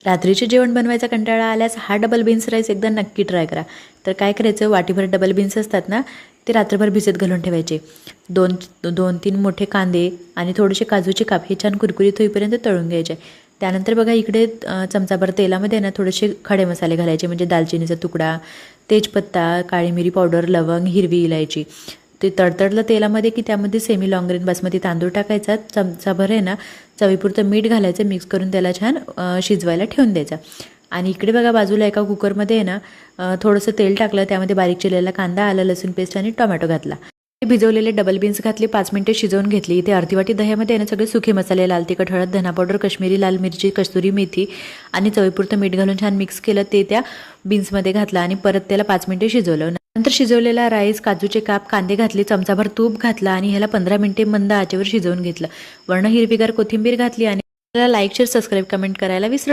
रात्रीचे जेवण बनवायचा कंटाळा आल्यास हा डबल बीन्स राईस एकदा नक्की ट्राय करा. तर काय करायचं, वाटीभर डबल बीन्स असतात ना, ते रात्रभर भिजत घालून ठेवायचे. दोन 2-3 मोठे कांदे आणि थोडेसे काजूचे काप हे छान कुरकुरीत होईपर्यंत तळून घ्यायचे. त्यानंतर बघा इकडे चमचाभर तेलामध्ये ना थोडेसे खडे मसाले घालायचे, म्हणजे दालचिनीचा तुकडा, तेजपत्ता, काळी मिरी पावडर, लवंग, हिरवी इलायची. ते तडतडलं तेलामध्ये की त्यामध्ये सेमी लॉंग ग्रेन बासमती तांदूळ टाकायचा, चमचाभर आहे ना चवीपुरतं मीठ घालायचं, मिक्स करून त्याला छान शिजवायला ठेवून द्यायचा. आणि इकडे बघा बाजूला एका कुकरमध्ये आहे ना थोडंसं तेल टाकलं, त्यामध्ये बारीक चिरलेला कांदा, आलं लसूण पेस्ट आणि टोमॅटो घातला. भिजवलेले डबल बीन्स घातले, 5 मिनिटे शिजवून घेतली. इथे अर्धी वाटी दह्यामध्ये आहे ना सगळे सुखे मसाले, लाल तिखट, हळद, धना पावडर, काश्मीरी लाल मिरची, कस्तुरी मेथी आणि चवीपुरतं मीठ घालून छान मिक्स केलं. ते त्या बीन्समध्ये घातलं आणि परत त्याला 5 मिनिटे शिजवलं. नंतर शिजवलेला राईस, काजूचे काप, कांदे घातले, चमचाभर तूप घातला आणि ह्याला 15 मिनिटे मंद आचेवर शिजवून घेतलं. वर्ण हिरवीगार कोथिंबीर घातली आणि लाईक, शेअर, सबस्क्राईब, कमेंट करायला विसरू